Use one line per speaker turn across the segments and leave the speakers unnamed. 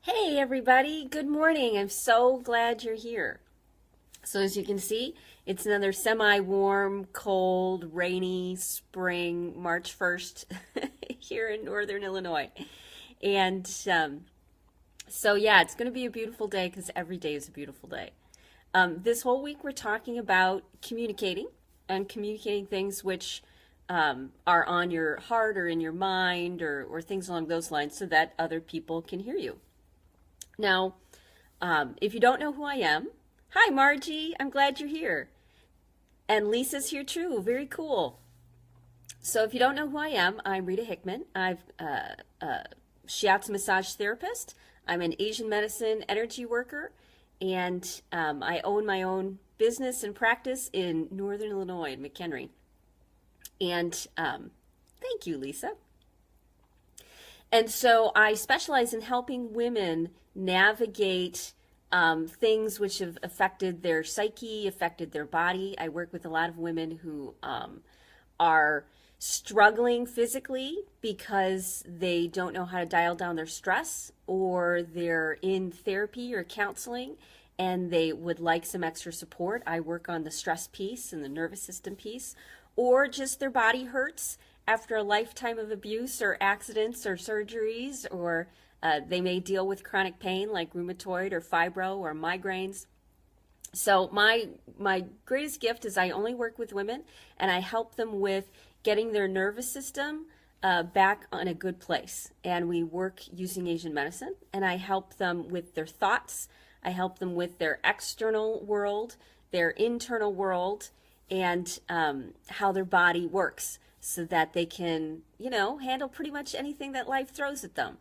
Hey everybody, good morning. I'm so glad you're here. So as you can see, it's another semi-warm, cold, rainy spring, March 1st here in Northern Illinois. And so yeah, it's going to be a beautiful day because every day is a beautiful day. This whole week we're talking about communicating and communicating things which are on your heart or in your mind or things along those lines so that other people can hear you. Now, if you don't know who I am, hi Margie, I'm glad you're here. And Lisa's here too, very cool. So if you don't know who I am, I'm Rita Hickman. I'm a shiatsu massage therapist. I'm an Asian medicine energy worker, and I own my own business and practice in Northern Illinois in McHenry. And thank you, Lisa. And so I specialize in helping women navigate things which have affected their psyche, affected their body. I work with a lot of women who are struggling physically because they don't know how to dial down their stress, or they're in therapy or counseling and they would like some extra support. I work on the stress piece and the nervous system piece, or just their body hurts after a lifetime of abuse or accidents or surgeries, or they may deal with chronic pain like rheumatoid or fibro or migraines. So my greatest gift is I only work with women, and I help them with getting their nervous system back on a good place. And we work using Asian medicine, and I help them with their thoughts. I help them with their external world, their internal world, and how their body works so that they can, handle pretty much anything that life throws at them.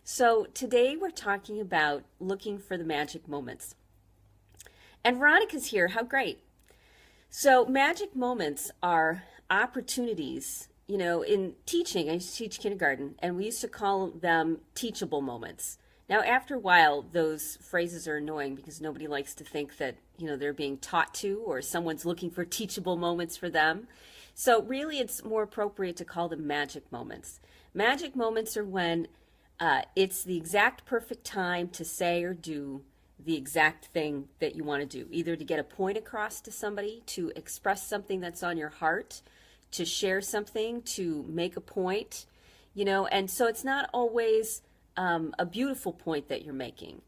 So today we're talking about looking for the magic moments. And Veronica's here. How great. So magic moments are opportunities, in teaching. I used to teach kindergarten, and we used to call them teachable moments. Now, after a while, those phrases are annoying because nobody likes to think that, they're being taught to, or someone's looking for teachable moments for them. So really, it's more appropriate to call them magic moments. Magic moments are when it's the exact perfect time to say or do the exact thing that you want to do, either to get a point across to somebody, to express something that's on your heart, to share something, to make a point, and so it's not always a beautiful point that you're making.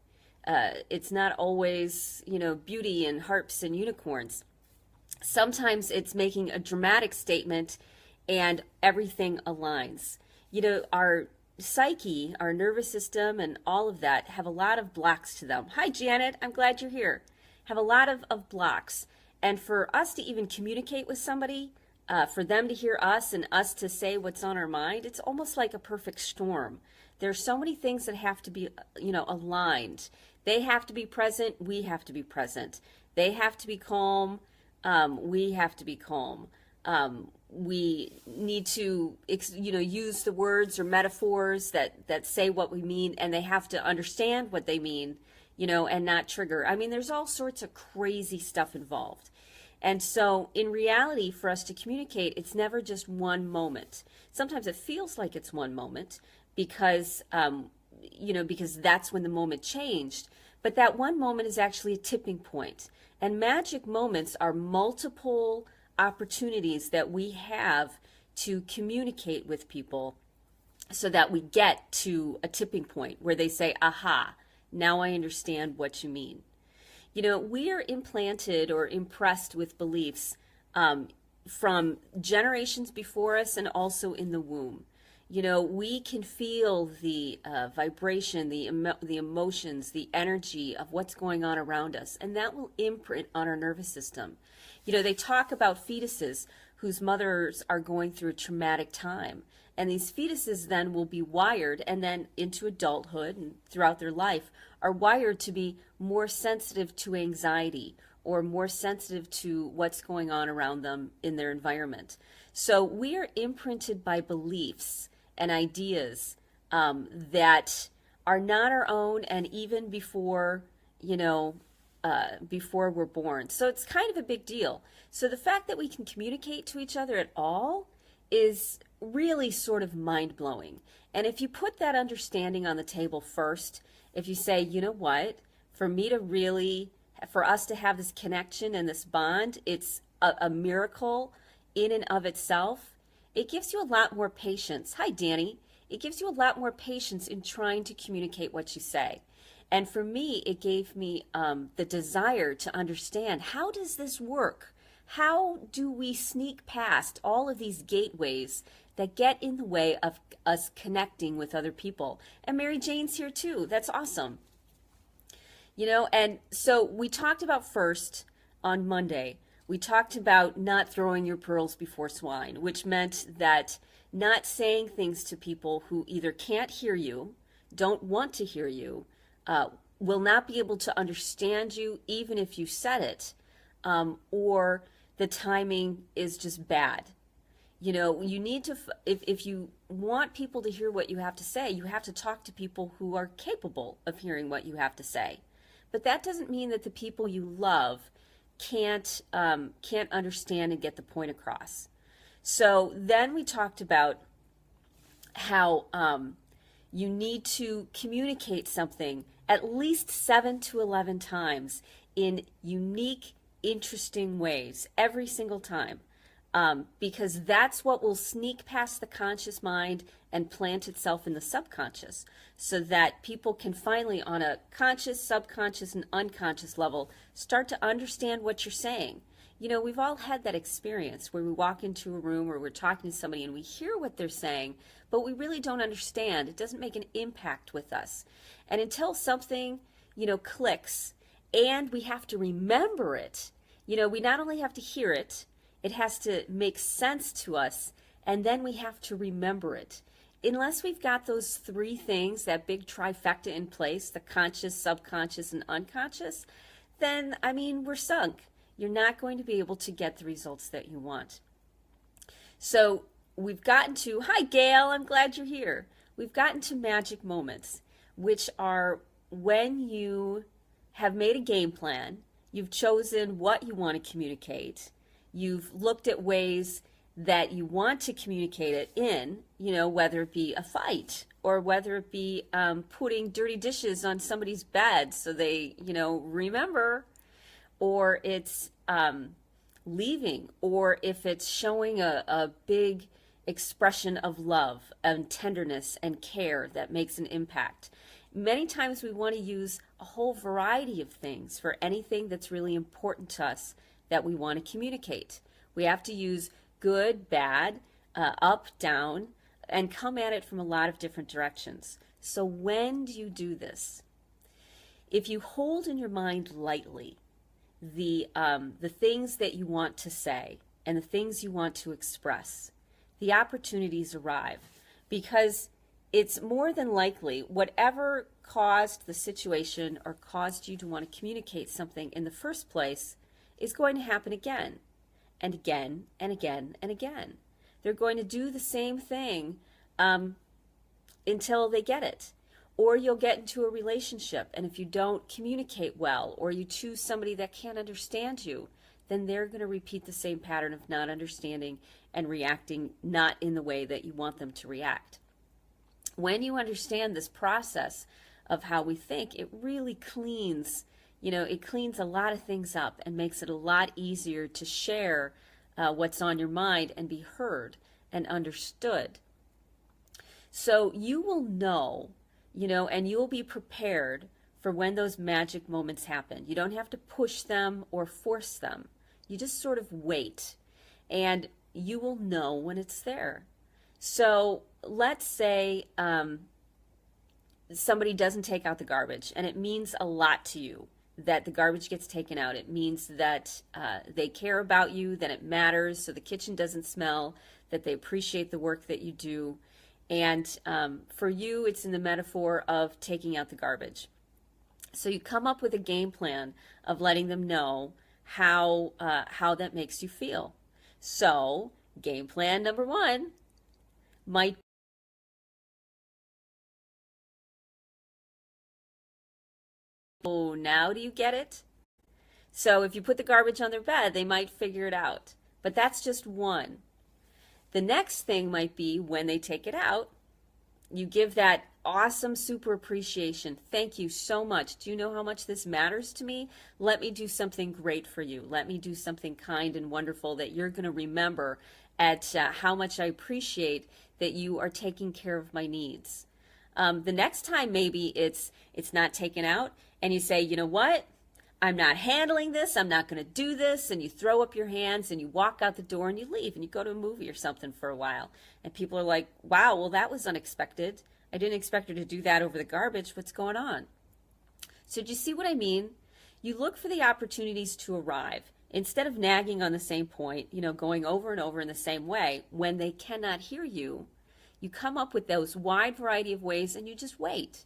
It's not always, beauty and harps and unicorns. Sometimes it's making a dramatic statement and everything aligns. Our psyche, our nervous system, and all of that have a lot of blocks to them. Hi, Janet. I'm glad you're here. Have a lot of blocks. And for us to even communicate with somebody, for them to hear us and us to say what's on our mind, it's almost like a perfect storm. There's so many things that have to be, aligned. They have to be present. We have to be present. They have to be calm. We have to be calm. We need to, use the words or metaphors that say what we mean, and they have to understand what they mean, and not trigger. I mean, there's all sorts of crazy stuff involved. And so in reality, for us to communicate, it's never just one moment. Sometimes it feels like it's one moment because, because that's when the moment changed. But that one moment is actually a tipping point. And magic moments are multiple opportunities that we have to communicate with people so that we get to a tipping point where they say, aha, now I understand what you mean. We are implanted or impressed with beliefs from generations before us and also in the womb. We can feel the vibration, the emotions, the energy of what's going on around us, and that will imprint on our nervous system. They talk about fetuses whose mothers are going through a traumatic time, and these fetuses then will be wired, and then into adulthood and throughout their life, are wired to be more sensitive to anxiety or more sensitive to what's going on around them in their environment. So we are imprinted by beliefs and ideas that are not our own, and even before, before we're born. So it's kind of a big deal. So the fact that we can communicate to each other at all is really sort of mind-blowing. And if you put that understanding on the table first, if you say, you know what, for me to really, for us to have this connection and this bond, it's a miracle in and of itself, it gives you a lot more patience. Hi, Danny. It gives you a lot more patience in trying to communicate what you say. And for me, it gave me the desire to understand, how does this work? How do we sneak past all of these gateways that get in the way of us connecting with other people? And Mary Jane's here too. That's awesome. You know, and so we talked about first on Monday, we talked about not throwing your pearls before swine, which meant that not saying things to people who either can't hear you, don't want to hear you, will not be able to understand you even if you said it, or the timing is just bad. You know, you need to, if you want people to hear what you have to say, you have to talk to people who are capable of hearing what you have to say. But that doesn't mean that the people you love can't understand and get the point across. So then we talked about how you need to communicate something at least 7 to 11 times in unique, interesting ways every single time, because that's what will sneak past the conscious mind and plant itself in the subconscious, so that people can finally, on a conscious, subconscious, and unconscious level, start to understand what you're saying. You know, we've all had that experience where we walk into a room or we're talking to somebody and we hear what they're saying, but we really don't understand. It doesn't make an impact with us. And until something, you know, clicks, and we have to remember it, you know, we not only have to hear it, it has to make sense to us, and then we have to remember it. Unless we've got those three things, that big trifecta in place, the conscious, subconscious, and unconscious, then, I mean, we're sunk. You're not going to be able to get the results that you want. So we've gotten to, hi Gail, I'm glad you're here. We've gotten to magic moments, which are when you have made a game plan, you've chosen what you want to communicate, you've looked at ways that you want to communicate it in, you know, whether it be a fight or whether it be putting dirty dishes on somebody's bed so they, you know, remember, or it's leaving, or if it's showing a big expression of love and tenderness and care that makes an impact. Many times we want to use a whole variety of things for anything that's really important to us that we want to communicate. We have to use good, bad, up, down, and come at it from a lot of different directions. So when do you do this? If you hold in your mind lightly the things that you want to say and the things you want to express, the opportunities arrive, because it's more than likely whatever caused the situation or caused you to want to communicate something in the first place is going to happen again and again and again and again. They're going to do the same thing until they get it. Or you'll get into a relationship, and if you don't communicate well, or you choose somebody that can't understand you, then they're going to repeat the same pattern of not understanding and reacting not in the way that you want them to react. When you understand this process of how we think, it really cleans, you know, it cleans a lot of things up and makes it a lot easier to share what's on your mind and be heard and understood. So you will know, you know, and you'll be prepared for when those magic moments happen. You don't have to push them or force them. You just sort of wait, and you will know when it's there. So let's say somebody doesn't take out the garbage, and it means a lot to you that the garbage gets taken out. It means that they care about you, that it matters, so the kitchen doesn't smell, that they appreciate the work that you do. And for you, it's in the metaphor of taking out the garbage. So you come up with a game plan of letting them know how that makes you feel. So game plan number 1 might oh, now do you get it? So if you put the garbage on their bed, they might figure it out. But that's just one. The next thing might be when they take it out, you give that awesome super appreciation. Thank you so much. Do you know how much this matters to me? Let me do something great for you. Let me do something kind and wonderful that you're going to remember at how much I appreciate that you are taking care of my needs. The next time maybe it's not taken out and you say, you know what? I'm not handling this. I'm not going to do this. And you throw up your hands and you walk out the door and you leave and you go to a movie or something for a while. And people are like, wow, well, that was unexpected. I didn't expect her to do that over the garbage. What's going on? So do you see what I mean? You look for the opportunities to arrive. Instead of nagging on the same point, going over and over in the same way, when they cannot hear you, you come up with those wide variety of ways and you just wait.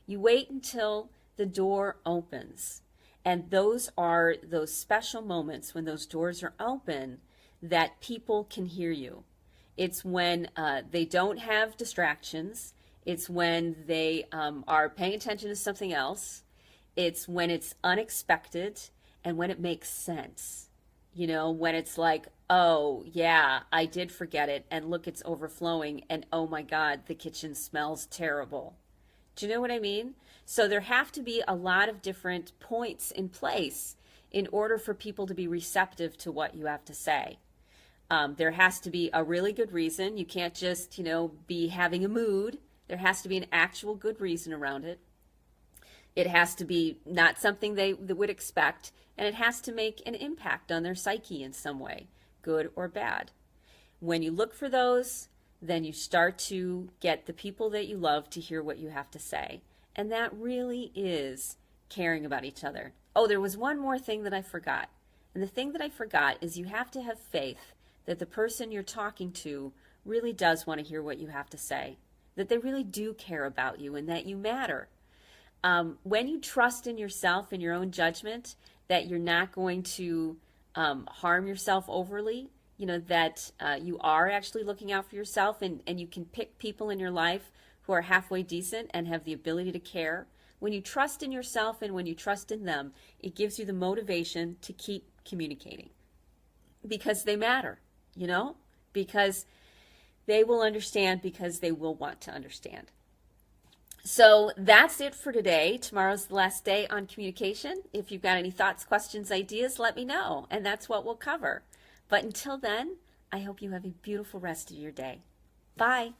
You wait until the door opens. And those are those special moments when those doors are open that people can hear you. It's when they don't have distractions. It's when they are paying attention to something else. It's when it's unexpected and when it makes sense. When it's like, oh, yeah, I did forget it. And look, it's overflowing. And oh my God, the kitchen smells terrible. Do you know what I mean? So there have to be a lot of different points in place in order for people to be receptive to what you have to say. There has to be a really good reason. You can't just, be having a mood. There has to be an actual good reason around it. It has to be not something they would expect, and it has to make an impact on their psyche in some way, good or bad. When you look for those, then you start to get the people that you love to hear what you have to say. And that really is caring about each other. Oh, there was one more thing that I forgot. And the thing that I forgot is you have to have faith that the person you're talking to really does want to hear what you have to say, that they really do care about you and that you matter. When you trust in yourself and your own judgment that you're not going to harm yourself overly, that you are actually looking out for yourself and you can pick people in your life who are halfway decent and have the ability to care. When you trust in yourself and when you trust in them, it gives you the motivation to keep communicating because they matter, because they will understand, because they will want to understand. So that's it for today. Tomorrow's the last day on communication. If you've got any thoughts, questions, ideas, let me know, and that's what we'll cover. But until then, I hope you have a beautiful rest of your day. Bye.